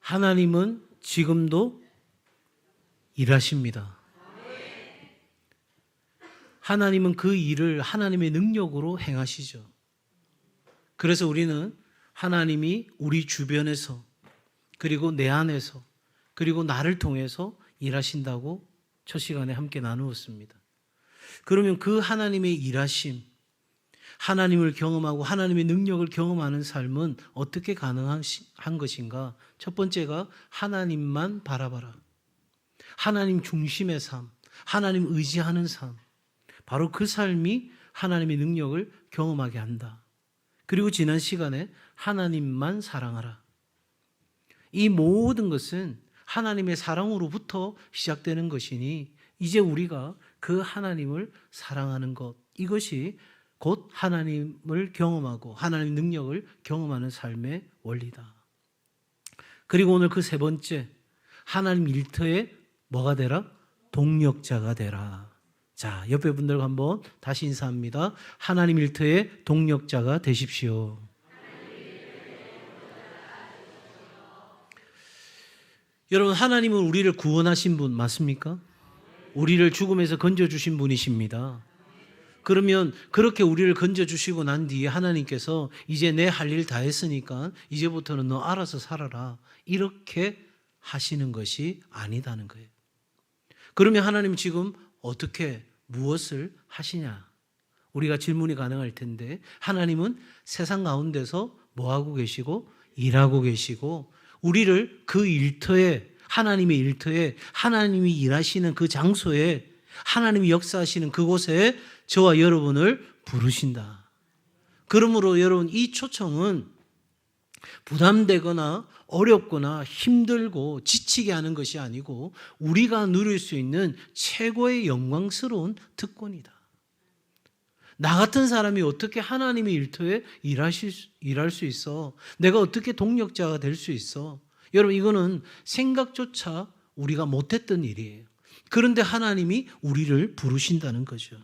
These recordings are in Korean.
하나님은 지금도 일하십니다. 하나님은 그 일을 하나님의 능력으로 행하시죠. 그래서 우리는 하나님이 우리 주변에서 그리고 내 안에서 그리고 나를 통해서 일하신다고 첫 시간에 함께 나누었습니다. 그러면 그 하나님의 일하심, 하나님을 경험하고 하나님의 능력을 경험하는 삶은 어떻게 가능한 것인가? 첫 번째가 하나님만 바라봐라. 하나님 중심의 삶, 하나님 의지하는 삶. 바로 그 삶이 하나님의 능력을 경험하게 한다. 그리고 지난 시간에 하나님만 사랑하라. 이 모든 것은 하나님의 사랑으로부터 시작되는 것이니 이제 우리가 그 하나님을 사랑하는 것, 이것이 곧 하나님을 경험하고 하나님의 능력을 경험하는 삶의 원리다. 그리고 오늘 그 세 번째, 하나님 일터에 뭐가 되라? 동력자가 되라. 자, 옆에 분들과 한번 다시 인사합니다. 하나님 일터에 동력자가 되십시오. 여러분, 하나님은 우리를 구원하신 분 맞습니까? 우리를 죽음에서 건져주신 분이십니다. 그러면 그렇게 우리를 건져주시고 난 뒤에 하나님께서 이제 내 할 일 다 했으니까 이제부터는 너 알아서 살아라, 이렇게 하시는 것이 아니다는 거예요. 그러면 하나님 지금 어떻게 무엇을 하시냐? 우리가 질문이 가능할 텐데, 하나님은 세상 가운데서 뭐하고 계시고 일하고 계시고 우리를 그 일터에, 하나님의 일터에, 하나님이 일하시는 그 장소에, 하나님이 역사하시는 그곳에 저와 여러분을 부르신다. 그러므로 여러분, 이 초청은 부담되거나 어렵거나 힘들고 지치게 하는 것이 아니고 우리가 누릴 수 있는 최고의 영광스러운 특권이다. 나 같은 사람이 어떻게 하나님의 일터에 일할 수 있어? 내가 어떻게 동력자가 될 수 있어? 여러분, 이거는 생각조차 우리가 못했던 일이에요. 그런데 하나님이 우리를 부르신다는 거죠.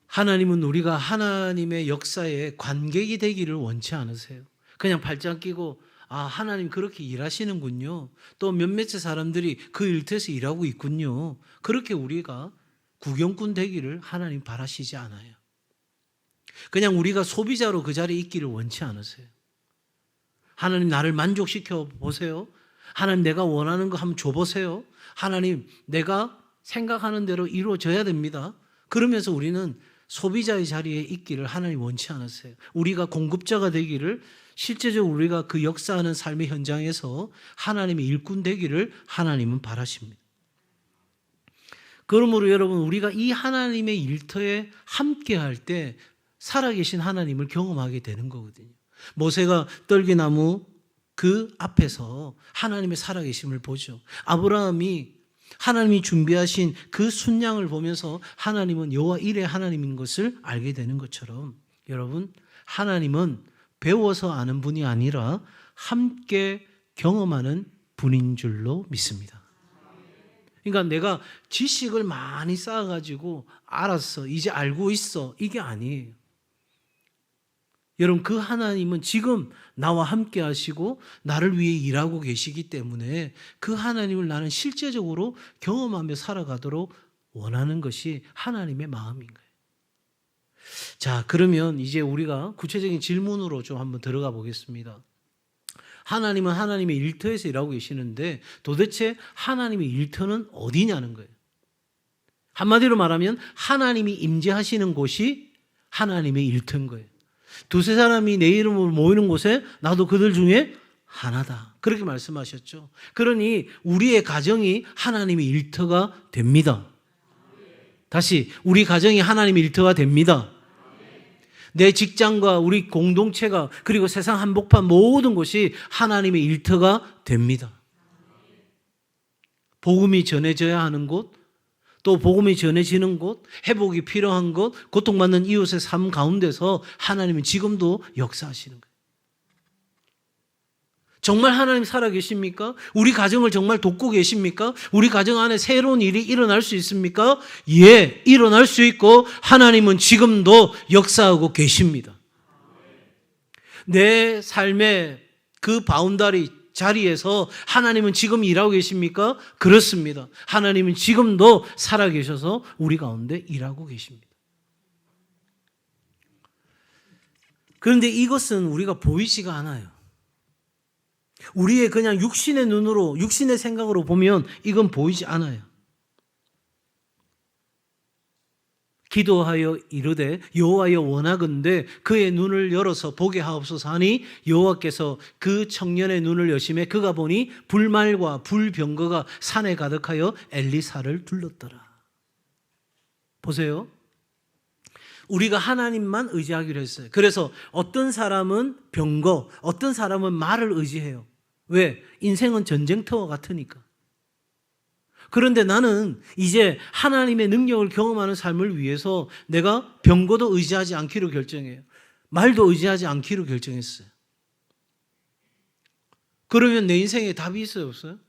하나님은 우리가 하나님의 역사에 관객이 되기를 원치 않으세요. 그냥 발짝 끼고 하나님 그렇게 일하시는군요, 또 몇몇의 사람들이 그 일터에서 일하고 있군요, 그렇게 우리가 구경꾼 되기를 하나님 바라시지 않아요. 그냥 우리가 소비자로 그 자리에 있기를 원치 않으세요. 하나님, 나를 만족시켜 보세요. 하나님, 내가 원하는 거 한번 줘보세요. 하나님, 내가 생각하는 대로 이루어져야 됩니다. 그러면서 우리는 소비자의 자리에 있기를 하나님 원치 않으세요. 우리가 공급자가 되기를, 실제적으로 우리가 그 역사하는 삶의 현장에서 하나님의 일꾼 되기를 하나님은 바라십니다. 그러므로 여러분, 우리가 이 하나님의 일터에 함께할 때 살아계신 하나님을 경험하게 되는 거거든요. 모세가 떨기나무 그 앞에서 하나님의 살아계심을 보죠. 아브라함이 하나님이 준비하신 그 순양을 보면서 하나님은 여호와 일의 하나님인 것을 알게 되는 것처럼, 여러분, 하나님은 배워서 아는 분이 아니라 함께 경험하는 분인 줄로 믿습니다. 그러니까 내가 지식을 많이 쌓아가지고 알았어, 이제 알고 있어, 이게 아니에요. 여러분, 그 하나님은 지금 나와 함께 하시고 나를 위해 일하고 계시기 때문에 그 하나님을 나는 실제적으로 경험하며 살아가도록 원하는 것이 하나님의 마음인 거예요. 자, 그러면 이제 우리가 구체적인 질문으로 좀 한번 들어가 보겠습니다. 하나님은 하나님의 일터에서 일하고 계시는데 도대체 하나님의 일터는 어디냐는 거예요. 한마디로 말하면 하나님이 임재하시는 곳이 하나님의 일터인 거예요. 두세 사람이 내 이름으로 모이는 곳에 나도 그들 중에 하나다, 그렇게 말씀하셨죠. 그러니 우리의 가정이 하나님의 일터가 됩니다. 다시, 우리 가정이 하나님의 일터가 됩니다. 내 직장과 우리 공동체가, 그리고 세상 한복판 모든 곳이 하나님의 일터가 됩니다. 복음이 전해져야 하는 곳, 또 복음이 전해지는 곳, 회복이 필요한 곳, 고통받는 이웃의 삶 가운데서 하나님은 지금도 역사하시는 거예요. 정말 하나님 살아계십니까? 우리 가정을 정말 돕고 계십니까? 우리 가정 안에 새로운 일이 일어날 수 있습니까? 예, 일어날 수 있고 하나님은 지금도 역사하고 계십니다. 내 삶에 그 바운다리 자리에서 하나님은 지금 일하고 계십니까? 그렇습니다. 하나님은 지금도 살아계셔서 우리 가운데 일하고 계십니다. 그런데 이것은 우리가 보이지가 않아요. 우리의 그냥 육신의 눈으로, 육신의 생각으로 보면 이건 보이지 않아요. 기도하여 이르되 여호와여 원하건대 그의 눈을 열어서 보게 하옵소서 하니 여호와께서 그 청년의 눈을 여심해 그가 보니 불말과 불병거가 산에 가득하여 엘리사를 둘렀더라. 보세요. 우리가 하나님만 의지하기로 했어요. 그래서 어떤 사람은 병거, 어떤 사람은 말을 의지해요. 왜? 인생은 전쟁터와 같으니까. 그런데 나는 이제 하나님의 능력을 경험하는 삶을 위해서 내가 병거도 의지하지 않기로 결정해요. 말도 의지하지 않기로 결정했어요. 그러면 내 인생에 답이 있어요, 없어요?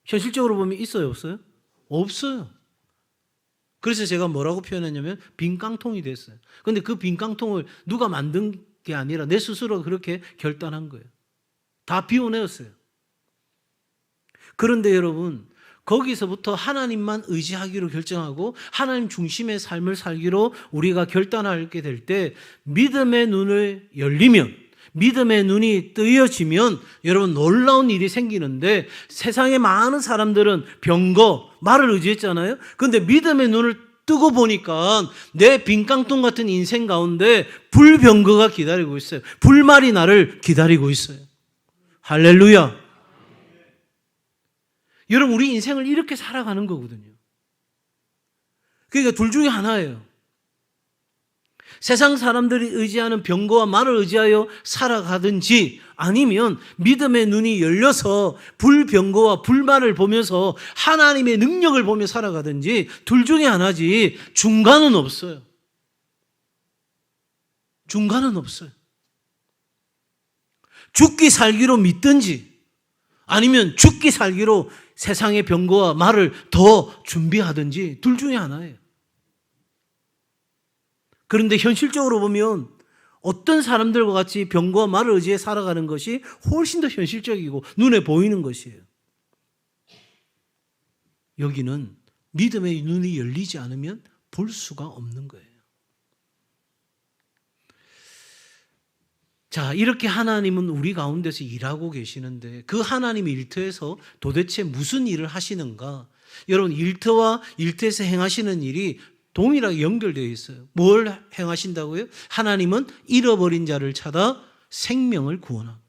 현실적으로 보면 있어요, 없어요? 없어요. 그래서 제가 뭐라고 표현했냐면 빈 깡통이 됐어요. 그런데 그 빈 깡통을 누가 만든 게 아니라 내 스스로 그렇게 결단한 거예요. 다 비워내었어요. 그런데 여러분, 거기서부터 하나님만 의지하기로 결정하고 하나님 중심의 삶을 살기로 우리가 결단하게 될 때 믿음의 눈을 열리면, 믿음의 눈이 뜨여지면 여러분 놀라운 일이 생기는데, 세상의 많은 사람들은 병거, 말을 의지했잖아요. 그런데 믿음의 눈을 뜨고 보니까 내 빈깡통 같은 인생 가운데 불병거가 기다리고 있어요. 불말이 나를 기다리고 있어요. 할렐루야. 여러분, 우리 인생을 이렇게 살아가는 거거든요. 그러니까 둘 중에 하나예요. 세상 사람들이 의지하는 병거와 말을 의지하여 살아가든지, 아니면 믿음의 눈이 열려서 불병거와 불말을 보면서 하나님의 능력을 보며 살아가든지, 둘 중에 하나지 중간은 없어요. 중간은 없어요. 죽기 살기로 믿든지 아니면 죽기 살기로 세상의 병거와 말을 더 준비하든지 둘 중에 하나예요. 그런데 현실적으로 보면 어떤 사람들과 같이 병거와 말을 의지해 살아가는 것이 훨씬 더 현실적이고 눈에 보이는 것이에요. 여기는 믿음의 눈이 열리지 않으면 볼 수가 없는 거예요. 자, 이렇게 하나님은 우리 가운데서 일하고 계시는데 그 하나님의 일터에서 도대체 무슨 일을 하시는가? 여러분, 일터와 일터에서 행하시는 일이 동일하게 연결되어 있어요. 뭘 행하신다고요? 하나님은 잃어버린 자를 찾아 생명을 구원하고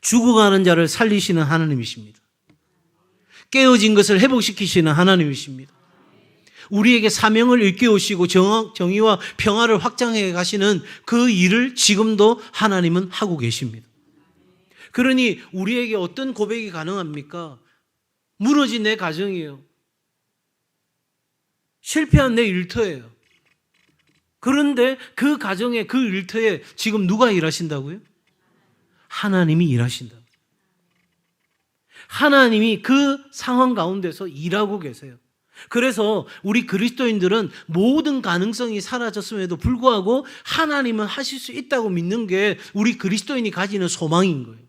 죽어가는 자를 살리시는 하나님이십니다. 깨어진 것을 회복시키시는 하나님이십니다. 우리에게 사명을 일깨우시고 정의와 평화를 확장해 가시는 그 일을 지금도 하나님은 하고 계십니다. 그러니 우리에게 어떤 고백이 가능합니까? 무너진 내 가정이에요. 실패한 내 일터예요. 그런데 그 가정에, 그 일터에 지금 누가 일하신다고요? 하나님이 일하신다. 하나님이 그 상황 가운데서 일하고 계세요. 그래서 우리 그리스도인들은 모든 가능성이 사라졌음에도 불구하고 하나님은 하실 수 있다고 믿는 게 우리 그리스도인이 가지는 소망인 거예요.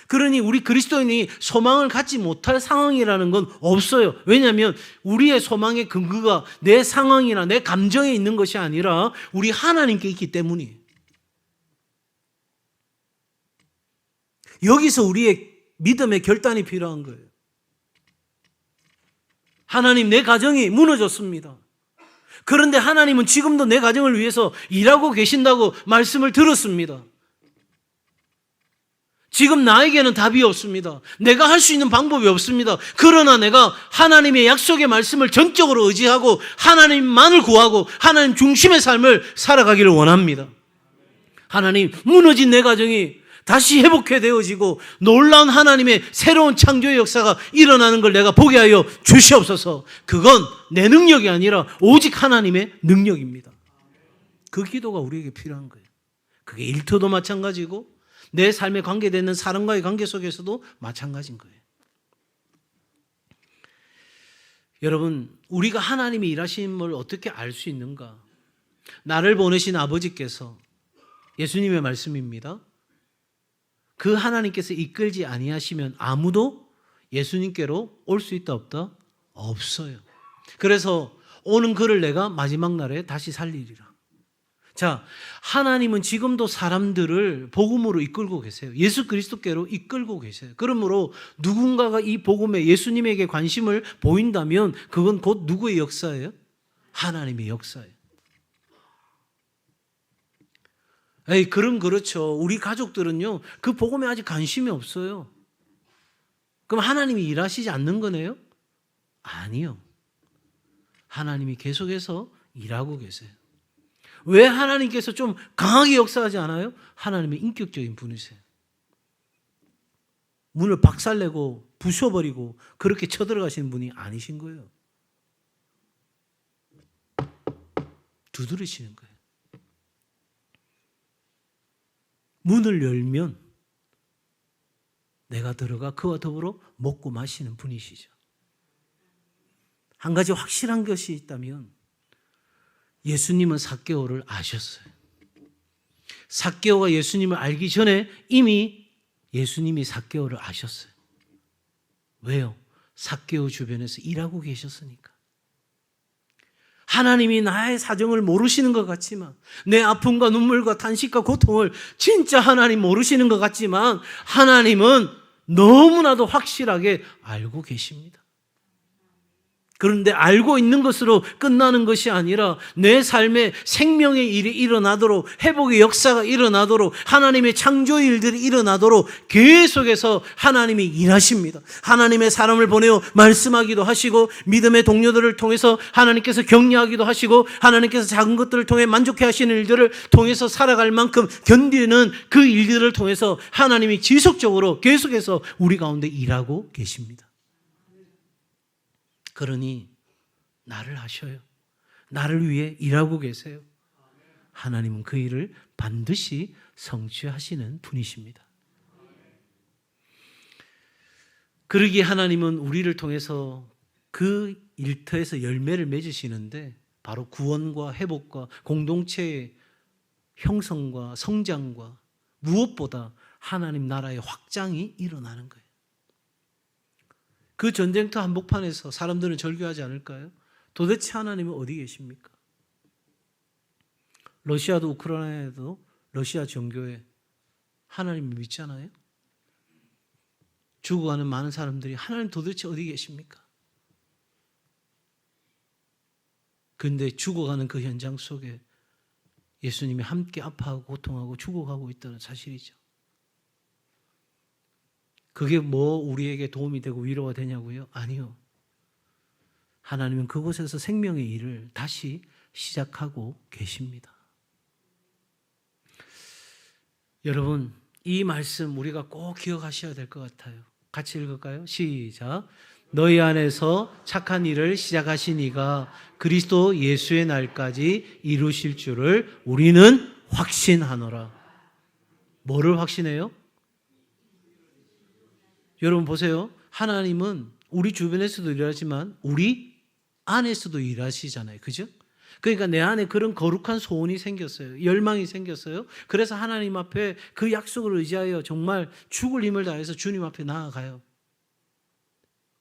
그러니 우리 그리스도인이 소망을 갖지 못할 상황이라는 건 없어요. 왜냐하면 우리의 소망의 근거가 내 상황이나 내 감정에 있는 것이 아니라 우리 하나님께 있기 때문이에요. 여기서 우리의 믿음의 결단이 필요한 거예요. 하나님, 내 가정이 무너졌습니다. 그런데 하나님은 지금도 내 가정을 위해서 일하고 계신다고 말씀을 들었습니다. 지금 나에게는 답이 없습니다. 내가 할 수 있는 방법이 없습니다. 그러나 내가 하나님의 약속의 말씀을 전적으로 의지하고 하나님만을 구하고 하나님 중심의 삶을 살아가기를 원합니다. 하나님, 무너진 내 가정이 다시 회복되어지고 놀라운 하나님의 새로운 창조의 역사가 일어나는 걸 내가 보게 하여 주시옵소서. 그건 내 능력이 아니라 오직 하나님의 능력입니다. 그 기도가 우리에게 필요한 거예요. 그게 일터도 마찬가지고 내 삶에 관계되는 사람과의 관계 속에서도 마찬가지인 거예요. 여러분, 우리가 하나님이 일하심을 어떻게 알 수 있는가? 나를 보내신 아버지께서, 예수님의 말씀입니다. 그 하나님께서 이끌지 아니하시면 아무도 예수님께로 올 수 있다 없다? 없어요. 그래서 오는 그를 내가 마지막 날에 다시 살리리라. 자, 하나님은 지금도 사람들을 복음으로 이끌고 계세요. 예수 그리스도께로 이끌고 계세요. 그러므로 누군가가 이 복음에 예수님에게 관심을 보인다면 그건 곧 누구의 역사예요? 하나님의 역사예요. 그럼 그렇죠. 우리 가족들은요, 그 복음에 아직 관심이 없어요. 그럼 하나님이 일하시지 않는 거네요? 아니요. 하나님이 계속해서 일하고 계세요. 왜 하나님께서 좀 강하게 역사하지 않아요? 하나님의 인격적인 분이세요. 문을 박살내고 부숴버리고 그렇게 쳐들어가시는 분이 아니신 거예요. 두드리시는 거예요. 문을 열면 내가 들어가 그와 더불어 먹고 마시는 분이시죠. 한 가지 확실한 것이 있다면 예수님은 삭개오를 아셨어요. 삭개오가 예수님을 알기 전에 이미 예수님이 삭개오를 아셨어요. 왜요? 삭개오 주변에서 일하고 계셨으니까. 하나님이 나의 사정을 모르시는 것 같지만, 내 아픔과 눈물과 탄식과 고통을 진짜 하나님 모르시는 것 같지만 하나님은 너무나도 확실하게 알고 계십니다. 그런데 알고 있는 것으로 끝나는 것이 아니라 내 삶에 생명의 일이 일어나도록, 회복의 역사가 일어나도록, 하나님의 창조의 일들이 일어나도록 계속해서 하나님이 일하십니다. 하나님의 사람을 보내어 말씀하기도 하시고, 믿음의 동료들을 통해서 하나님께서 격려하기도 하시고, 하나님께서 작은 것들을 통해 만족해 하시는 일들을 통해서 살아갈 만큼 견디는 그 일들을 통해서 하나님이 지속적으로 계속해서 우리 가운데 일하고 계십니다. 그러니 나를 하셔요. 나를 위해 일하고 계세요. 하나님은 그 일을 반드시 성취하시는 분이십니다. 그러기에 하나님은 우리를 통해서 그 일터에서 열매를 맺으시는데 바로 구원과 회복과 공동체의 형성과 성장과 무엇보다 하나님 나라의 확장이 일어나는 거예요. 그 전쟁터 한복판에서 사람들은 절규하지 않을까요? 도대체 하나님은 어디 계십니까? 러시아도 우크라이나에도 러시아 정교회 하나님을 믿잖아요. 죽어가는 많은 사람들이 하나님 도대체 어디 계십니까? 그런데 죽어가는 그 현장 속에 예수님이 함께 아파하고 고통하고 죽어가고 있다는 사실이죠. 그게 뭐 우리에게 도움이 되고 위로가 되냐고요? 아니요. 하나님은 그곳에서 생명의 일을 다시 시작하고 계십니다. 여러분, 이 말씀 우리가 꼭 기억하셔야 될 것 같아요. 같이 읽을까요? 시작. 너희 안에서 착한 일을 시작하신 이가 그리스도 예수의 날까지 이루실 줄을 우리는 확신하노라. 뭐를 확신해요? 여러분 보세요. 하나님은 우리 주변에서도 일하지만 우리 안에서도 일하시잖아요. 그죠? 그러니까 내 안에 그런 거룩한 소원이 생겼어요. 열망이 생겼어요. 그래서 하나님 앞에 그 약속을 의지하여 정말 죽을 힘을 다해서 주님 앞에 나아가요.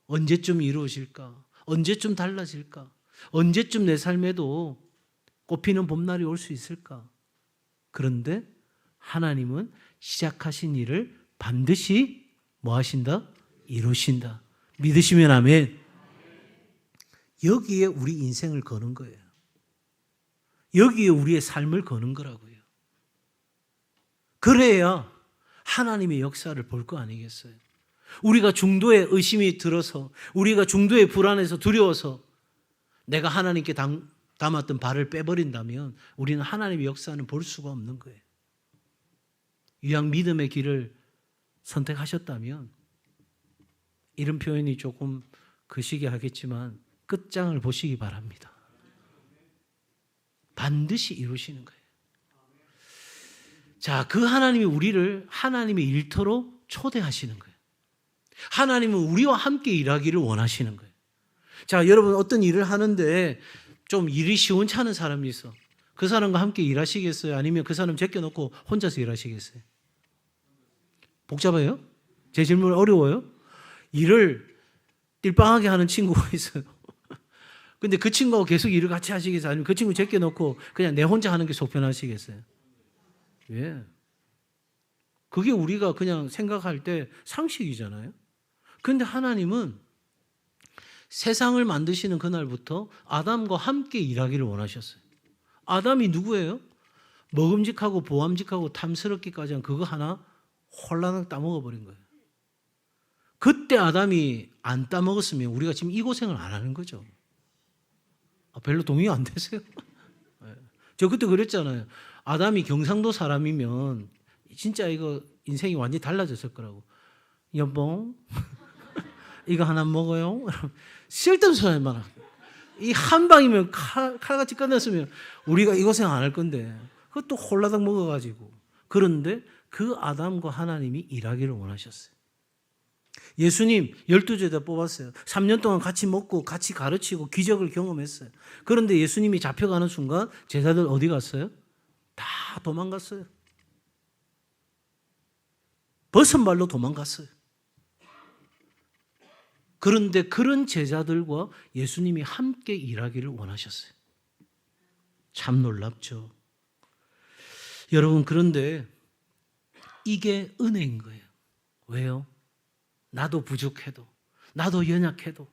언제쯤 이루어질까? 언제쯤 달라질까? 언제쯤 내 삶에도 꽃피는 봄날이 올 수 있을까? 그런데 하나님은 시작하신 일을 반드시 뭐 하신다? 이루신다. 믿으시면 아멘. 여기에 우리 인생을 거는 거예요. 여기에 우리의 삶을 거는 거라고요. 그래야 하나님의 역사를 볼 거 아니겠어요? 우리가 중도에 의심이 들어서, 우리가 중도에 불안해서 두려워서 내가 하나님께 담았던 발을 빼버린다면 우리는 하나님의 역사는 볼 수가 없는 거예요. 이왕 믿음의 길을 선택하셨다면, 이런 표현이 조금 거시기 하겠지만 끝장을 보시기 바랍니다. 반드시 이루시는 거예요. 자, 그 하나님이 우리를 하나님의 일터로 초대하시는 거예요. 하나님은 우리와 함께 일하기를 원하시는 거예요. 자, 여러분 어떤 일을 하는데 좀 일이 시원찮은 사람이 있어. 그 사람과 함께 일하시겠어요? 아니면 그 사람 제껴놓고 혼자서 일하시겠어요? 복잡해요? 제 질문 어려워요? 일을 띨빵하게 하는 친구가 있어요. 근데 그 친구하고 계속 일을 같이 하시겠어요? 아니면 그 친구 제껴놓고 그냥 내 혼자 하는 게 속 편하시겠어요? 예. 그게 우리가 그냥 생각할 때 상식이잖아요. 그런데 하나님은 세상을 만드시는 그날부터 아담과 함께 일하기를 원하셨어요. 아담이 누구예요? 먹음직하고 보암직하고 탐스럽기까지 한 그거 하나 홀라당 따먹어버린 거예요. 그때 아담이 안 따먹었으면 우리가 지금 이 고생을 안 하는 거죠. 별로 동의 안 되세요? 저 그때 그랬잖아요. 아담이 경상도 사람이면 진짜 이거 인생이 완전히 달라졌을 거라고. 여봉 이거 하나 먹어요? 쓸데없는 소리만 하고. 이 한 방이면 칼같이 끝냈으면 우리가 이 고생 안 할 건데 그것도 홀라당 먹어가지고. 그런데 그 아담과 하나님이 일하기를 원하셨어요. 예수님 12제자 뽑았어요. 3년 동안 같이 먹고 같이 가르치고 기적을 경험했어요. 그런데 예수님이 잡혀가는 순간 제자들 어디 갔어요? 다 도망갔어요. 벗은 발로 도망갔어요. 그런데 그런 제자들과 예수님이 함께 일하기를 원하셨어요. 참 놀랍죠. 여러분, 그런데 이게 은혜인 거예요. 왜요? 나도 부족해도, 나도 연약해도,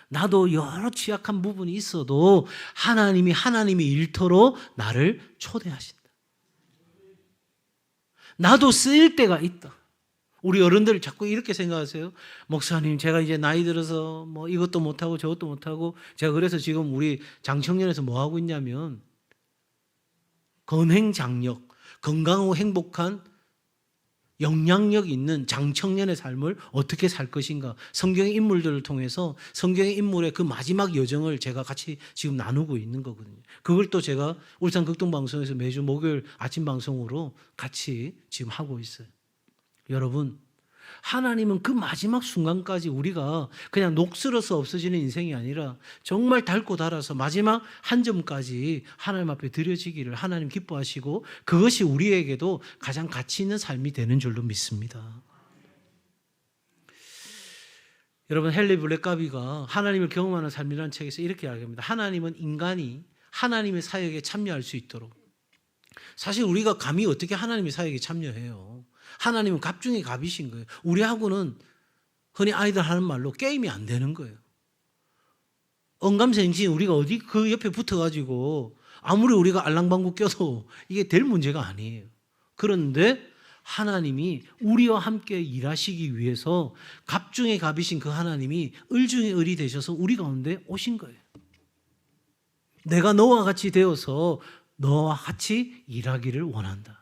나도 여러 취약한 부분이 있어도 하나님이 하나님의 일터로 나를 초대하신다. 나도 쓰일 때가 있다. 우리 어른들 자꾸 이렇게 생각하세요. 목사님, 제가 이제 나이 들어서 뭐 이것도 못하고 저것도 못하고, 제가 그래서 지금 우리 장청년에서 뭐 하고 있냐면 건행장력, 건강하고 행복한 영향력 있는 장청년의 삶을 어떻게 살 것인가, 성경의 인물들을 통해서 성경의 인물의 그 마지막 여정을 제가 같이 지금 나누고 있는 거거든요. 그걸 또 제가 울산 극동방송에서 매주 목요일 아침 방송으로 같이 지금 하고 있어요. 여러분, 하나님은 그 마지막 순간까지 우리가 그냥 녹슬어서 없어지는 인생이 아니라 정말 닳고 닳아서 마지막 한 점까지 하나님 앞에 드려지기를 하나님 기뻐하시고, 그것이 우리에게도 가장 가치 있는 삶이 되는 줄로 믿습니다. 여러분, 헨리 블랙가비가 하나님을 경험하는 삶이라는 책에서 이렇게 이야기합니다. 하나님은 인간이 하나님의 사역에 참여할 수 있도록, 사실 우리가 감히 어떻게 하나님의 사역에 참여해요? 하나님은 갑 중에 갑이신 거예요. 우리하고는 흔히 아이들 하는 말로 게임이 안 되는 거예요. 언감생심 우리가 어디 그 옆에 붙어가지고 아무리 우리가 알랑방구 껴도 이게 될 문제가 아니에요. 그런데 하나님이 우리와 함께 일하시기 위해서 갑 중에 갑이신 그 하나님이 을 중에 을이 되셔서 우리 가운데 오신 거예요. 내가 너와 같이 되어서 너와 같이 일하기를 원한다.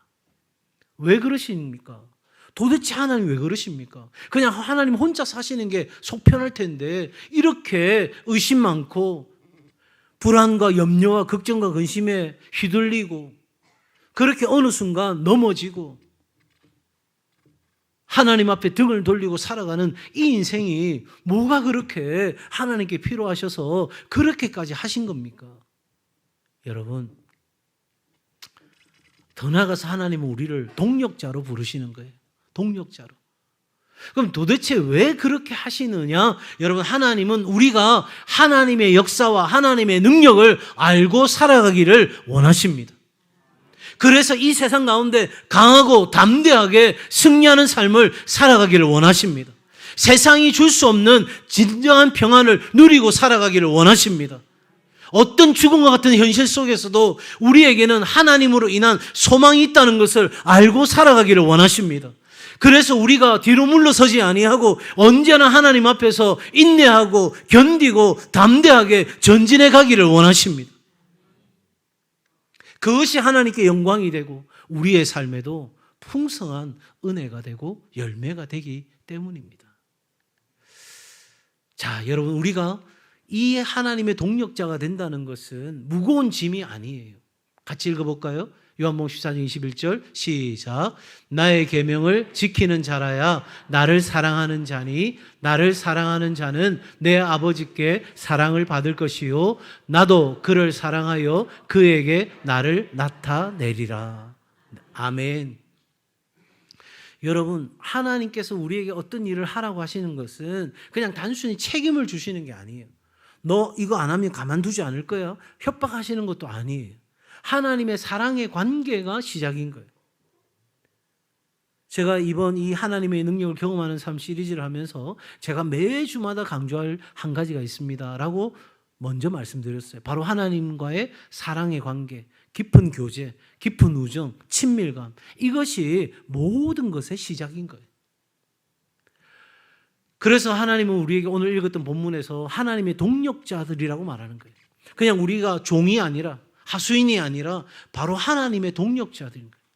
왜 그러십니까? 도대체 하나님 왜 그러십니까? 그냥 하나님 혼자 사시는 게 속 편할 텐데 이렇게 의심 많고 불안과 염려와 걱정과 근심에 휘둘리고 그렇게 어느 순간 넘어지고 하나님 앞에 등을 돌리고 살아가는 이 인생이 뭐가 그렇게 하나님께 필요하셔서 그렇게까지 하신 겁니까? 여러분, 더 나아가서 하나님은 우리를 동력자로 부르시는 거예요. 동력자로. 그럼 도대체 왜 그렇게 하시느냐? 여러분, 하나님은 우리가 하나님의 역사와 하나님의 능력을 알고 살아가기를 원하십니다. 그래서 이 세상 가운데 강하고 담대하게 승리하는 삶을 살아가기를 원하십니다. 세상이 줄 수 없는 진정한 평안을 누리고 살아가기를 원하십니다. 어떤 죽음과 같은 현실 속에서도 우리에게는 하나님으로 인한 소망이 있다는 것을 알고 살아가기를 원하십니다. 그래서 우리가 뒤로 물러서지 아니하고 언제나 하나님 앞에서 인내하고 견디고 담대하게 전진해 가기를 원하십니다. 그것이 하나님께 영광이 되고 우리의 삶에도 풍성한 은혜가 되고 열매가 되기 때문입니다. 자, 여러분, 우리가 이 하나님의 동력자가 된다는 것은 무거운 짐이 아니에요. 같이 읽어볼까요? 요한복음 14장 21절 시작. 나의 계명을 지키는 자라야 나를 사랑하는 자니 나를 사랑하는 자는 내 아버지께 사랑을 받을 것이요 나도 그를 사랑하여 그에게 나를 나타내리라. 아멘. 여러분, 하나님께서 우리에게 어떤 일을 하라고 하시는 것은 그냥 단순히 책임을 주시는 게 아니에요. 너 이거 안 하면 가만두지 않을 거야. 협박하시는 것도 아니에요. 하나님의 사랑의 관계가 시작인 거예요. 제가 이번 이 하나님의 능력을 경험하는 삶 시리즈를 하면서 제가 매주마다 강조할 한 가지가 있습니다 라고 먼저 말씀드렸어요. 바로 하나님과의 사랑의 관계, 깊은 교제, 깊은 우정, 친밀감, 이것이 모든 것의 시작인 거예요. 그래서 하나님은 우리에게 오늘 읽었던 본문에서 하나님의 동력자들이라고 말하는 거예요. 그냥 우리가 종이 아니라, 하수인이 아니라 바로 하나님의 동력자들인 거예요.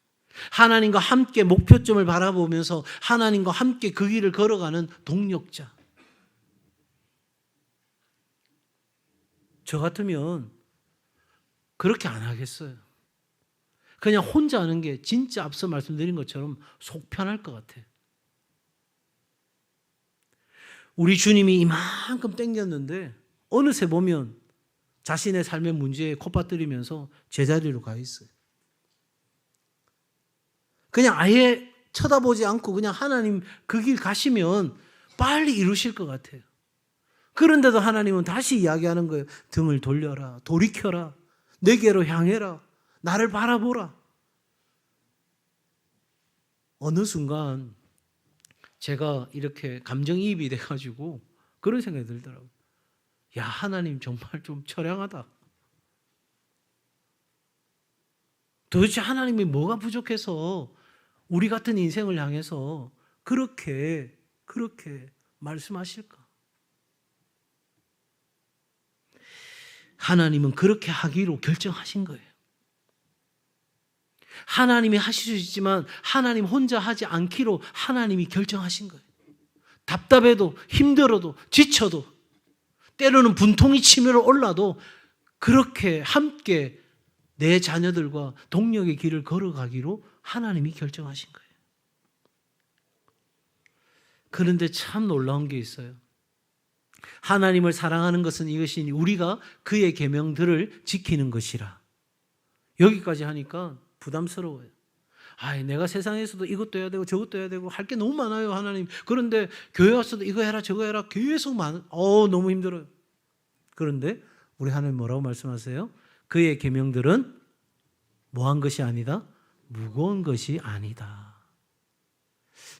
하나님과 함께 목표점을 바라보면서 하나님과 함께 그 길을 걸어가는 동력자. 저 같으면 그렇게 안 하겠어요. 그냥 혼자 하는 게 진짜 앞서 말씀드린 것처럼 속 편할 것 같아요. 우리 주님이 이만큼 땡겼는데 어느새 보면 자신의 삶의 문제에 콧받들이면서 제자리로 가 있어요. 그냥 아예 쳐다보지 않고 그냥 하나님 그 길 가시면 빨리 이루실 것 같아요. 그런데도 하나님은 다시 이야기하는 거예요. 등을 돌려라, 돌이켜라, 내게로 향해라, 나를 바라보라. 어느 순간 제가 이렇게 감정이입이 돼가지고 그런 생각이 들더라고요. 야, 하나님 정말 좀 처량하다. 도대체 하나님이 뭐가 부족해서 우리 같은 인생을 향해서 그렇게 말씀하실까? 하나님은 그렇게 하기로 결정하신 거예요. 하나님이 하실 수 있지만 하나님 혼자 하지 않기로 하나님이 결정하신 거예요. 답답해도 힘들어도 지쳐도 때로는 분통이 치밀어 올라도 그렇게 함께 내 자녀들과 동력의 길을 걸어가기로 하나님이 결정하신 거예요. 그런데 참 놀라운 게 있어요. 하나님을 사랑하는 것은 이것이 우리가 그의 계명들을 지키는 것이라. 여기까지 하니까 부담스러워요. 내가 세상에서도 이것도 해야 되고 저것도 해야 되고 할 게 너무 많아요, 하나님. 그런데 교회 와서도 이거 해라 저거 해라 계속 너무 힘들어요. 그런데 우리 하나님 뭐라고 말씀하세요? 그의 계명들은 뭐한 것이 아니다? 무거운 것이 아니다.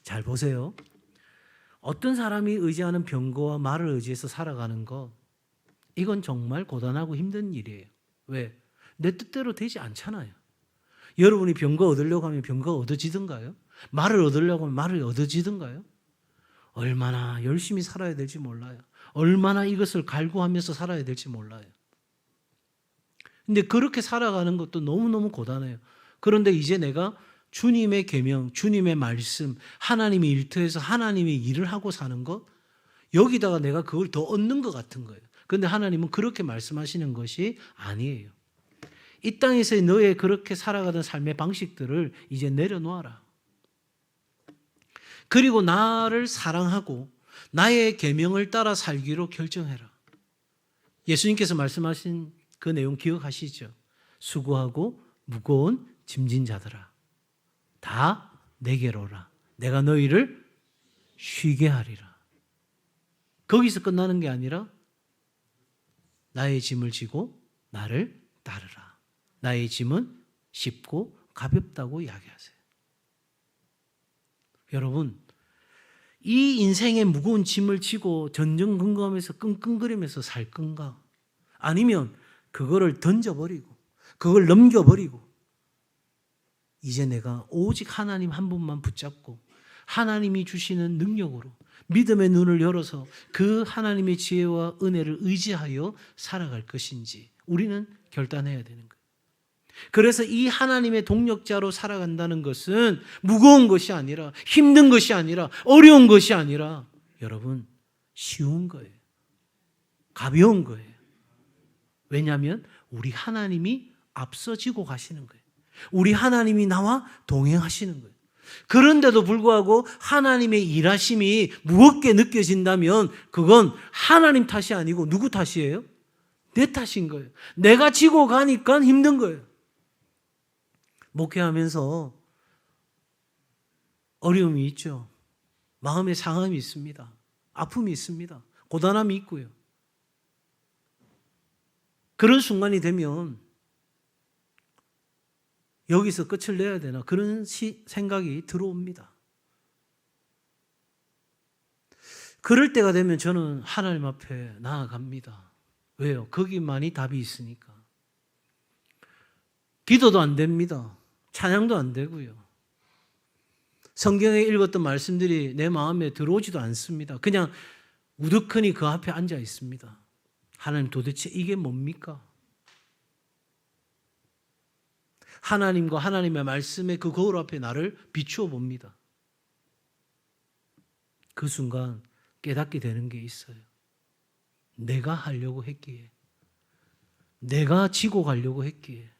잘 보세요. 어떤 사람이 의지하는 병거와 말을 의지해서 살아가는 것, 이건 정말 고단하고 힘든 일이에요. 왜? 내 뜻대로 되지 않잖아요. 여러분이 병거 얻으려고 하면 병거 얻어지던가요? 말을 얻으려고 하면 말을 얻어지던가요? 얼마나 열심히 살아야 될지 몰라요. 얼마나 이것을 갈구하면서 살아야 될지 몰라요. 근데 그렇게 살아가는 것도 너무너무 고단해요. 그런데 이제 내가 주님의 계명, 주님의 말씀, 하나님의 일터에서 하나님의 일을 하고 사는 것, 여기다가 내가 그걸 더 얻는 것 같은 거예요. 그런데 하나님은 그렇게 말씀하시는 것이 아니에요. 이 땅에서 너의 그렇게 살아가던 삶의 방식들을 이제 내려놓아라. 그리고 나를 사랑하고 나의 계명을 따라 살기로 결정해라. 예수님께서 말씀하신 그 내용 기억하시죠? 수고하고 무거운 짐진 자들아, 다 내게로 오라. 내가 너희를 쉬게 하리라. 거기서 끝나는 게 아니라 나의 짐을 지고 나를 따르라. 나의 짐은 쉽고 가볍다고 이야기하세요. 여러분, 이 인생의 무거운 짐을 지고 전전긍긍하면서 끙끙거리면서 살 건가? 아니면 그거를 던져버리고 그걸 넘겨버리고 이제 내가 오직 하나님 한 분만 붙잡고 하나님이 주시는 능력으로 믿음의 눈을 열어서 그 하나님의 지혜와 은혜를 의지하여 살아갈 것인지 우리는 결단해야 되는 거예요. 그래서 이 하나님의 동력자로 살아간다는 것은 무거운 것이 아니라, 힘든 것이 아니라, 어려운 것이 아니라 여러분 쉬운 거예요. 가벼운 거예요. 왜냐하면 우리 하나님이 앞서지고 가시는 거예요. 우리 하나님이 나와 동행하시는 거예요. 그런데도 불구하고 하나님의 일하심이 무겁게 느껴진다면 그건 하나님 탓이 아니고 누구 탓이에요? 내 탓인 거예요. 내가 지고 가니까 힘든 거예요. 목회하면서 어려움이 있죠. 마음의 상함이 있습니다. 아픔이 있습니다. 고단함이 있고요. 그런 순간이 되면 여기서 끝을 내야 되나 그런 생각이 들어옵니다. 그럴 때가 되면 저는 하나님 앞에 나아갑니다. 왜요? 거기만이 답이 있으니까. 기도도 안 됩니다. 찬양도 안 되고요. 성경에 읽었던 말씀들이 내 마음에 들어오지도 않습니다. 그냥 우두커니 그 앞에 앉아 있습니다. 하나님 도대체 이게 뭡니까? 하나님과 하나님의 말씀의 그 거울 앞에 나를 비추어 봅니다. 그 순간 깨닫게 되는 게 있어요. 내가 하려고 했기에, 내가 지고 가려고 했기에,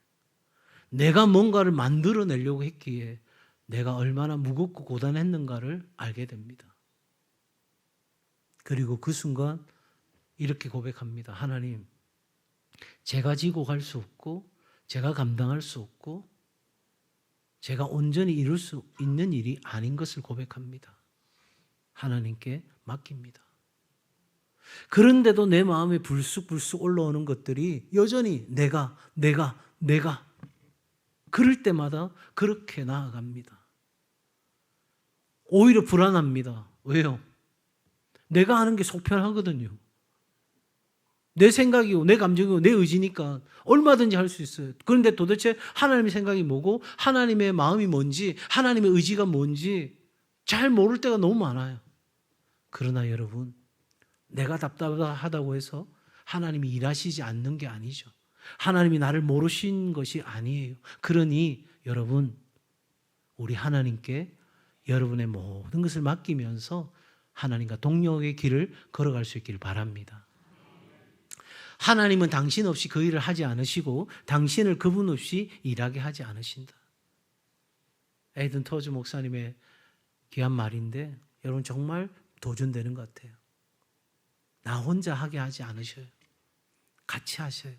내가 뭔가를 만들어내려고 했기에 내가 얼마나 무겁고 고단했는가를 알게 됩니다. 그리고 그 순간 이렇게 고백합니다. 하나님, 제가 지고 갈 수 없고 제가 감당할 수 없고 제가 온전히 이룰 수 있는 일이 아닌 것을 고백합니다. 하나님께 맡깁니다. 그런데도 내 마음에 불쑥불쑥 올라오는 것들이 여전히 내가 그럴 때마다 그렇게 나아갑니다. 오히려 불안합니다. 왜요? 내가 하는 게 속편하거든요. 내 생각이고 내 감정이고 내 의지니까 얼마든지 할 수 있어요. 그런데 도대체 하나님의 생각이 뭐고 하나님의 마음이 뭔지 하나님의 의지가 뭔지 잘 모를 때가 너무 많아요. 그러나 여러분, 내가 답답하다고 해서 하나님이 일하시지 않는 게 아니죠. 하나님이 나를 모르신 것이 아니에요. 그러니 여러분, 우리 하나님께 여러분의 모든 것을 맡기면서 하나님과 동력의 길을 걸어갈 수 있기를 바랍니다. 하나님은 당신 없이 그 일을 하지 않으시고 당신을 그분 없이 일하게 하지 않으신다. 에이든 터즈 목사님의 귀한 말인데 여러분 정말 도전되는 것 같아요. 나 혼자 하게 하지 않으셔요. 같이 하셔요.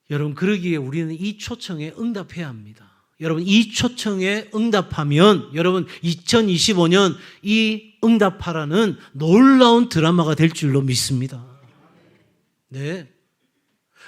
여러분, 그러기에 우리는 이 초청에 응답해야 합니다. 여러분, 이 초청에 응답하면 여러분 2025년 이 응답하라는 놀라운 드라마가 될 줄로 믿습니다. 네.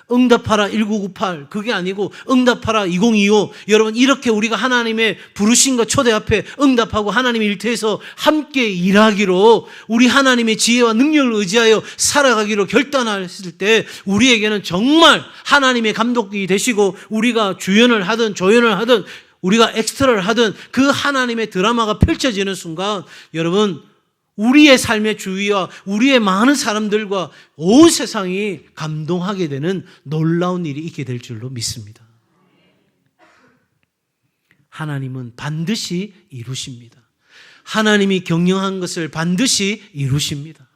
응답하라 1998 그게 아니고 응답하라 2025. 여러분, 이렇게 우리가 하나님의 부르심과 초대 앞에 응답하고 하나님의 일터에서 함께 일하기로 우리 하나님의 지혜와 능력을 의지하여 살아가기로 결단했을 때 우리에게는 정말 하나님의 감독이 되시고 우리가 주연을 하든 조연을 하든 우리가 엑스트라를 하든 그 하나님의 드라마가 펼쳐지는 순간 여러분, 우리의 삶의 주위와 우리의 많은 사람들과 온 세상이 감동하게 되는 놀라운 일이 있게 될 줄로 믿습니다. 하나님은 반드시 이루십니다. 하나님이 경영한 것을 반드시 이루십니다.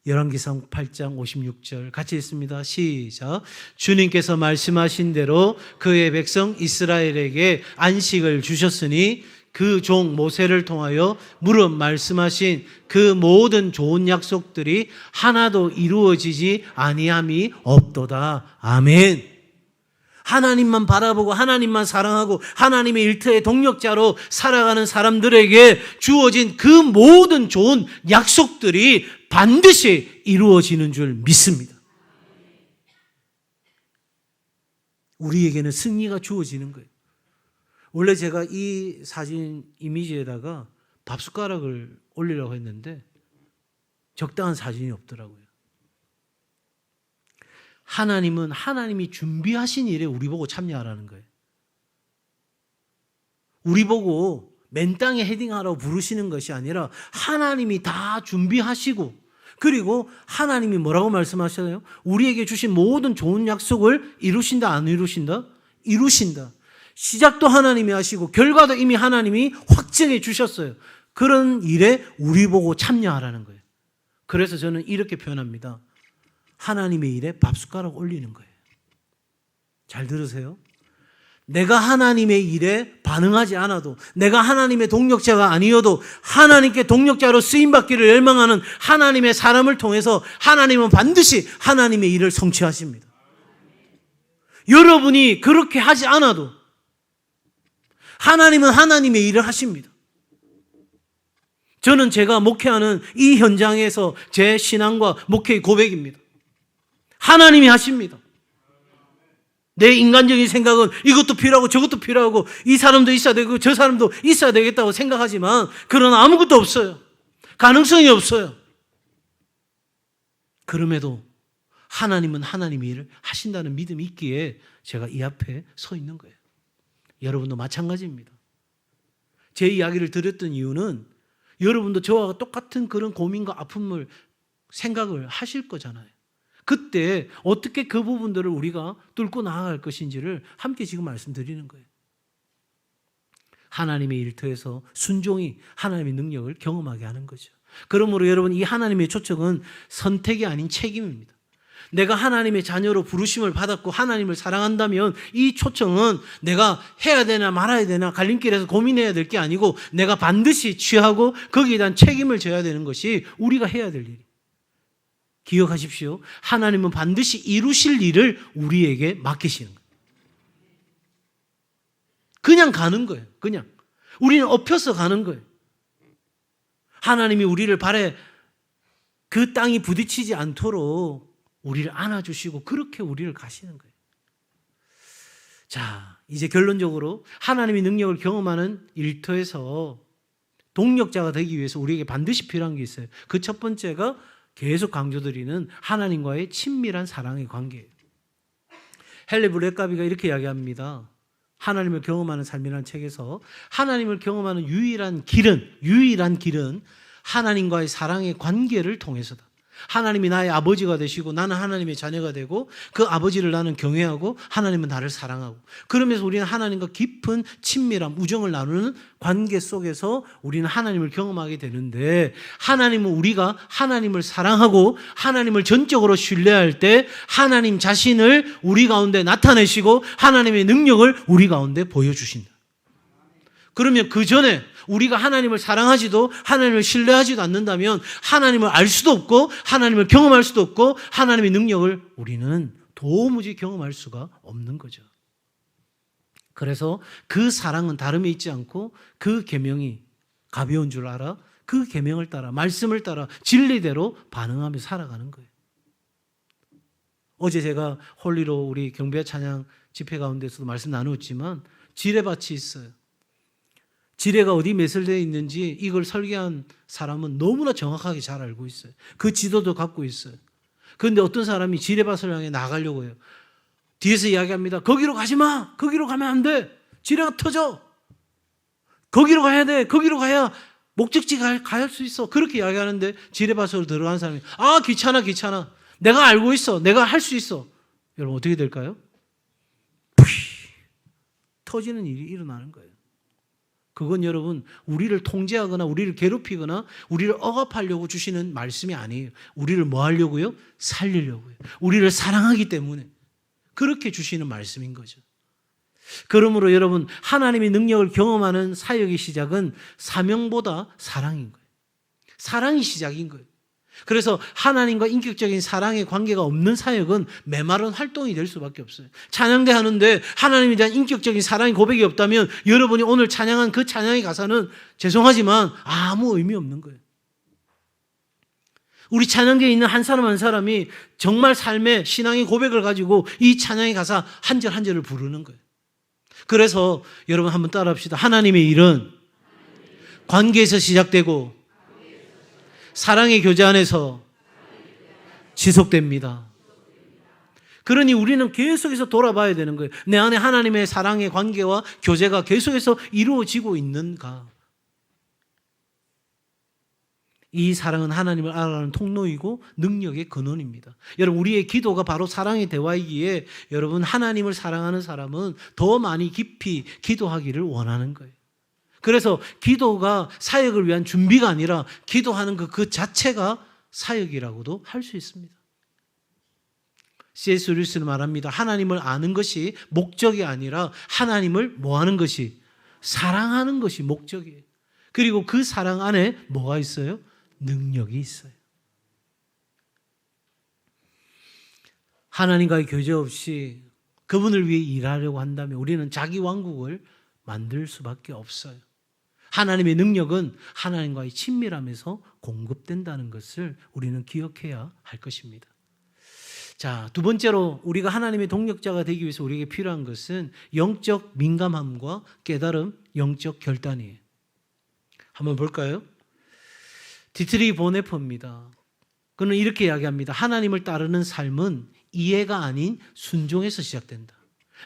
열왕기상 8장 56절 같이 읽습니다. 시작. 주님께서 말씀하신 대로 그의 백성 이스라엘에게 안식을 주셨으니 그 종 모세를 통하여 무릇 말씀하신 그 모든 좋은 약속들이 하나도 이루어지지 아니함이 없도다. 아멘. 하나님만 바라보고 하나님만 사랑하고 하나님의 일터의 동력자로 살아가는 사람들에게 주어진 그 모든 좋은 약속들이 반드시 이루어지는 줄 믿습니다. 우리에게는 승리가 주어지는 거예요. 원래 제가 이 사진 이미지에다가 밥숟가락을 올리려고 했는데 적당한 사진이 없더라고요. 하나님은 하나님이 준비하신 일에 우리 보고 참여하라는 거예요. 우리 보고 맨 땅에 헤딩하라고 부르시는 것이 아니라 하나님이 다 준비하시고 그리고 하나님이 뭐라고 말씀하셨나요? 우리에게 주신 모든 좋은 약속을 이루신다, 안 이루신다? 이루신다. 시작도 하나님이 하시고 결과도 이미 하나님이 확정해 주셨어요. 그런 일에 우리 보고 참여하라는 거예요. 그래서 저는 이렇게 표현합니다. 하나님의 일에 밥숟가락 올리는 거예요. 잘 들으세요. 내가 하나님의 일에 반응하지 않아도 내가 하나님의 동력자가 아니어도 하나님께 동력자로 쓰임받기를 열망하는 하나님의 사람을 통해서 하나님은 반드시 하나님의 일을 성취하십니다. 여러분이 그렇게 하지 않아도 하나님은 하나님의 일을 하십니다. 저는 제가 목회하는 이 현장에서 제 신앙과 목회의 고백입니다. 하나님이 하십니다. 내 인간적인 생각은 이것도 필요하고 저것도 필요하고 이 사람도 있어야 되고 저 사람도 있어야 되겠다고 생각하지만 그러나 아무것도 없어요. 가능성이 없어요. 그럼에도 하나님은 하나님의 일을 하신다는 믿음이 있기에 제가 이 앞에 서 있는 거예요. 여러분도 마찬가지입니다. 제 이야기를 드렸던 이유는 여러분도 저와 똑같은 그런 고민과 아픔을 생각을 하실 거잖아요. 그때 어떻게 그 부분들을 우리가 뚫고 나아갈 것인지를 함께 지금 말씀드리는 거예요. 하나님의 일터에서 순종이 하나님의 능력을 경험하게 하는 거죠. 그러므로 여러분, 이 하나님의 초청은 선택이 아닌 책임입니다. 내가 하나님의 자녀로 부르심을 받았고 하나님을 사랑한다면 이 초청은 내가 해야 되나 말아야 되나 갈림길에서 고민해야 될 게 아니고 내가 반드시 취하고 거기에 대한 책임을 져야 되는 것이 우리가 해야 될 일이에요. 기억하십시오. 하나님은 반드시 이루실 일을 우리에게 맡기시는 거예요. 그냥 가는 거예요. 그냥. 우리는 엎혀서 가는 거예요. 하나님이 우리를 발에 그 땅이 부딪히지 않도록 우리를 안아주시고 그렇게 우리를 가시는 거예요. 자, 이제 결론적으로 하나님의 능력을 경험하는 일터에서 동력자가 되기 위해서 우리에게 반드시 필요한 게 있어요. 그 첫 번째가 계속 강조드리는 하나님과의 친밀한 사랑의 관계예요. 헨리 블랙가비가 이렇게 이야기합니다. 하나님을 경험하는 삶이라는 책에서 하나님을 경험하는 유일한 길은 하나님과의 사랑의 관계를 통해서다. 하나님이 나의 아버지가 되시고 나는 하나님의 자녀가 되고 그 아버지를 나는 경외하고 하나님은 나를 사랑하고 그러면서 우리는 하나님과 깊은 친밀한 우정을 나누는 관계 속에서 우리는 하나님을 경험하게 되는데 하나님은 우리가 하나님을 사랑하고 하나님을 전적으로 신뢰할 때 하나님 자신을 우리 가운데 나타내시고 하나님의 능력을 우리 가운데 보여주신다. 그러면 그 전에 우리가 하나님을 사랑하지도 하나님을 신뢰하지도 않는다면 하나님을 알 수도 없고 하나님을 경험할 수도 없고 하나님의 능력을 우리는 도무지 경험할 수가 없는 거죠. 그래서 그 사랑은 다름에 있지 않고 그 계명이 가벼운 줄 알아 그 계명을 따라 말씀을 따라 진리대로 반응하며 살아가는 거예요. 어제 제가 홀리로 우리 경배 찬양 집회 가운데서도 말씀 나누었지만 지뢰밭이 있어요. 지뢰가 어디 매설되어 있는지 이걸 설계한 사람은 너무나 정확하게 잘 알고 있어요. 그 지도도 갖고 있어요. 그런데 어떤 사람이 지뢰밭을 향해 나가려고 해요. 뒤에서 이야기합니다. 거기로 가지 마. 거기로 가면 안 돼. 지뢰가 터져. 거기로 가야 돼. 거기로 가야 목적지 갈 수 있어. 그렇게 이야기하는데 지뢰밭으로 들어간 사람이 귀찮아. 내가 알고 있어. 내가 할 수 있어. 여러분 어떻게 될까요? 터지는 일이 일어나는 거예요. 그건 여러분 우리를 통제하거나 우리를 괴롭히거나 우리를 억압하려고 주시는 말씀이 아니에요. 우리를 뭐 하려고요? 살리려고요. 우리를 사랑하기 때문에 그렇게 주시는 말씀인 거죠. 그러므로 여러분 하나님의 능력을 경험하는 사역의 시작은 사명보다 사랑인 거예요. 사랑이 시작인 거예요. 그래서 하나님과 인격적인 사랑의 관계가 없는 사역은 메마른 활동이 될 수밖에 없어요. 찬양대 하는데 하나님에 대한 인격적인 사랑의 고백이 없다면 여러분이 오늘 찬양한 그 찬양의 가사는 죄송하지만 아무 의미 없는 거예요. 우리 찬양대에 있는 한 사람 한 사람이 정말 삶의 신앙의 고백을 가지고 이 찬양의 가사 한 절 한 절을 부르는 거예요. 그래서 여러분 한번 따라합시다. 하나님의 일은 관계에서 시작되고 사랑의 교제 안에서 지속됩니다. 그러니 우리는 계속해서 돌아봐야 되는 거예요. 내 안에 하나님의 사랑의 관계와 교제가 계속해서 이루어지고 있는가? 이 사랑은 하나님을 알아가는 통로이고 능력의 근원입니다. 여러분 우리의 기도가 바로 사랑의 대화이기에 여러분 하나님을 사랑하는 사람은 더 많이 깊이 기도하기를 원하는 거예요. 그래서 기도가 사역을 위한 준비가 아니라 기도하는 그 자체가 사역이라고도 할 수 있습니다. C.S. 루이스는 말합니다. 하나님을 아는 것이 목적이 아니라 하나님을 뭐 하는 것이 사랑하는 것이 목적이에요. 그리고 그 사랑 안에 뭐가 있어요? 능력이 있어요. 하나님과의 교제 없이 그분을 위해 일하려고 한다면 우리는 자기 왕국을 만들 수밖에 없어요. 하나님의 능력은 하나님과의 친밀함에서 공급된다는 것을 우리는 기억해야 할 것입니다. 자, 두 번째로 우리가 하나님의 동력자가 되기 위해서 우리에게 필요한 것은 영적 민감함과 깨달음, 영적 결단이에요. 한번 볼까요? 디트리 보네퍼입니다. 그는 이렇게 이야기합니다. 하나님을 따르는 삶은 이해가 아닌 순종에서 시작된다.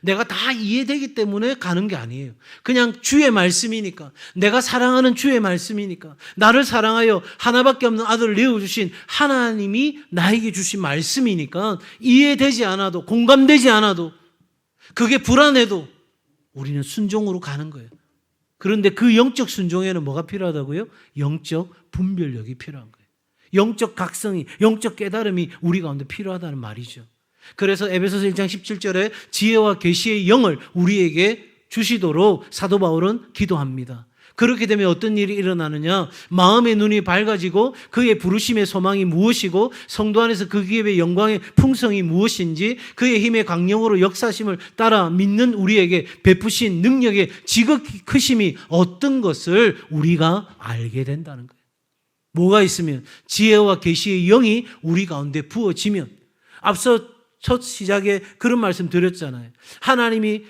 내가 다 이해되기 때문에 가는 게 아니에요. 그냥 주의 말씀이니까, 내가 사랑하는 주의 말씀이니까, 나를 사랑하여 하나밖에 없는 아들을 내어주신 하나님이 나에게 주신 말씀이니까 이해되지 않아도, 공감되지 않아도, 그게 불안해도 우리는 순종으로 가는 거예요. 그런데 그 영적 순종에는 뭐가 필요하다고요? 영적 분별력이 필요한 거예요. 영적 각성이, 영적 깨달음이 우리 가운데 필요하다는 말이죠. 그래서 에베소서 1장 17절에 지혜와 계시의 영을 우리에게 주시도록 사도 바울은 기도합니다. 그렇게 되면 어떤 일이 일어나느냐? 마음의 눈이 밝아지고 그의 부르심의 소망이 무엇이고 성도 안에서 그 기업의 영광의 풍성이 무엇인지 그의 힘의 강력으로 역사심을 따라 믿는 우리에게 베푸신 능력의 지극히 크심이 어떤 것을 우리가 알게 된다는 거예요. 뭐가 있으면? 지혜와 계시의 영이 우리 가운데 부어지면, 앞서 첫 시작에 그런 말씀 드렸잖아요. 하나님이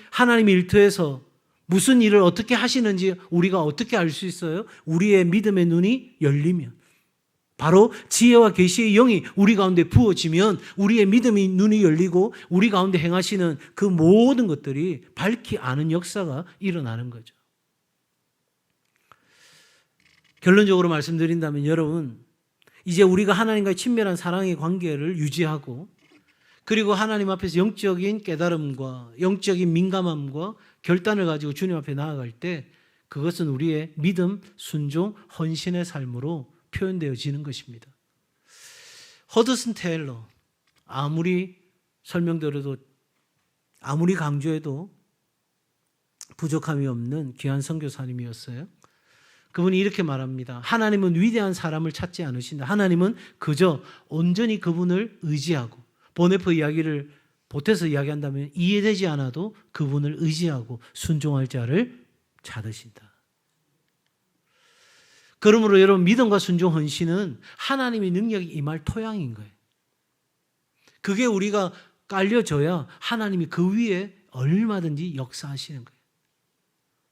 일터에서 무슨 일을 어떻게 하시는지 우리가 어떻게 알 수 있어요? 우리의 믿음의 눈이 열리면, 바로 지혜와 계시의 영이 우리 가운데 부어지면 우리의 믿음의 눈이 열리고 우리 가운데 행하시는 그 모든 것들이 밝히 아는 역사가 일어나는 거죠. 결론적으로 말씀드린다면 여러분, 이제 우리가 하나님과의 친밀한 사랑의 관계를 유지하고, 그리고 하나님 앞에서 영적인 깨달음과 영적인 민감함과 결단을 가지고 주님 앞에 나아갈 때 그것은 우리의 믿음, 순종, 헌신의 삶으로 표현되어지는 것입니다. 허드슨 테일러, 아무리 설명드려도, 아무리 강조해도 부족함이 없는 귀한 선교사님이었어요. 그분이 이렇게 말합니다. 하나님은 위대한 사람을 찾지 않으신다. 하나님은 그저 온전히 그분을 의지하고, 보네퍼 이야기를 보태서 이야기한다면 이해되지 않아도 그분을 의지하고 순종할 자를 찾으신다. 그러므로 여러분, 믿음과 순종, 헌신은 하나님의 능력이 임할 토양인 거예요. 그게 우리가 깔려져야 하나님이 그 위에 얼마든지 역사하시는 거예요.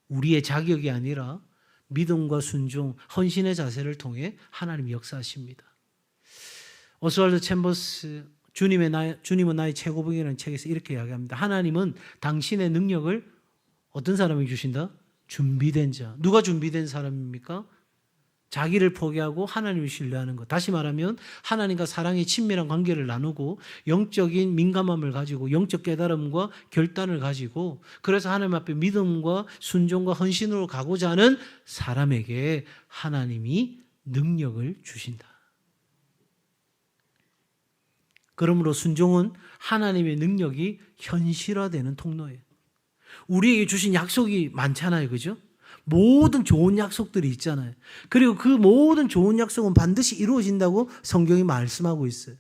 우리의 자격이 아니라 믿음과 순종, 헌신의 자세를 통해 하나님이 역사하십니다. 오스왈드 챔버스 주님은 나의 최고봉이라는 책에서 이렇게 이야기합니다. 하나님은 당신의 능력을 어떤 사람에게 주신다? 준비된 자. 누가 준비된 사람입니까? 자기를 포기하고 하나님을 신뢰하는 것. 다시 말하면 하나님과 사랑의 친밀한 관계를 나누고 영적인 민감함을 가지고 영적 깨달음과 결단을 가지고, 그래서 하나님 앞에 믿음과 순종과 헌신으로 가고자 하는 사람에게 하나님이 능력을 주신다. 그러므로 순종은 하나님의 능력이 현실화되는 통로예요. 우리에게 주신 약속이 많잖아요. 그죠? 모든 좋은 약속들이 있잖아요. 그리고 그 모든 좋은 약속은 반드시 이루어진다고 성경이 말씀하고 있어요.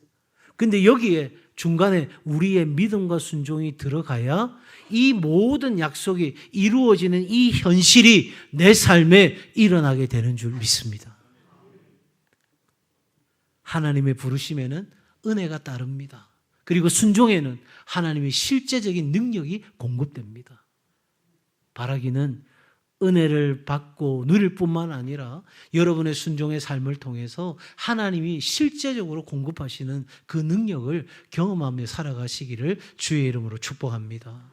근데 여기에 중간에 우리의 믿음과 순종이 들어가야 이 모든 약속이 이루어지는 이 현실이 내 삶에 일어나게 되는 줄 믿습니다. 하나님의 부르심에는 은혜가 따릅니다. 그리고 순종에는 하나님의 실제적인 능력이 공급됩니다. 바라기는 은혜를 받고 누릴 뿐만 아니라 여러분의 순종의 삶을 통해서 하나님이 실제적으로 공급하시는 그 능력을 경험하며 살아가시기를 주의 이름으로 축복합니다.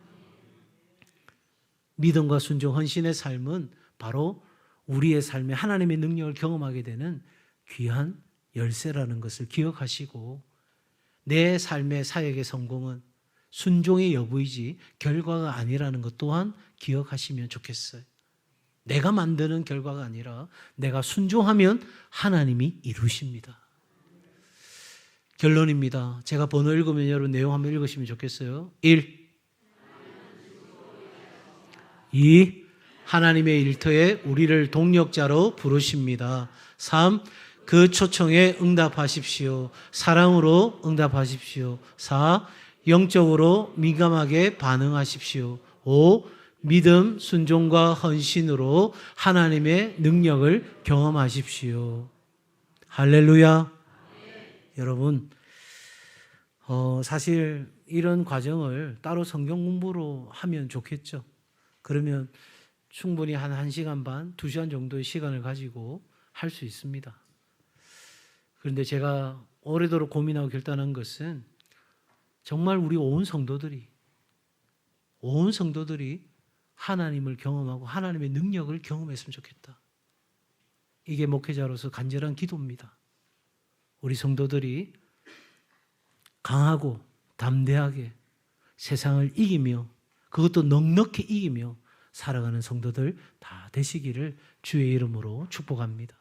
믿음과 순종, 헌신의 삶은 바로 우리의 삶에 하나님의 능력을 경험하게 되는 귀한 열쇠라는 것을 기억하시고, 내 삶의 사역의 성공은 순종의 여부이지 결과가 아니라는 것 또한 기억하시면 좋겠어요. 내가 만드는 결과가 아니라 내가 순종하면 하나님이 이루십니다. 결론입니다. 제가 번호 읽으면 여러분 내용 한번 읽으시면 좋겠어요. 1. 2. 하나님의 일터에 우리를 동력자로 부르십니다. 3. 그 초청에 응답하십시오. 사랑으로 응답하십시오. 4. 영적으로 민감하게 반응하십시오. 5. 믿음, 순종과 헌신으로 하나님의 능력을 경험하십시오. 할렐루야. 여러분, 사실 이런 과정을 따로 성경 공부로 하면 좋겠죠. 그러면 충분히 한 1시간 반, 2시간 정도의 시간을 가지고 할 수 있습니다. 그런데 제가 오래도록 고민하고 결단한 것은 정말 우리 온 성도들이 하나님을 경험하고 하나님의 능력을 경험했으면 좋겠다. 이게 목회자로서 간절한 기도입니다. 우리 성도들이 강하고 담대하게 세상을 이기며 그것도 넉넉히 이기며 살아가는 성도들 다 되시기를 주의 이름으로 축복합니다.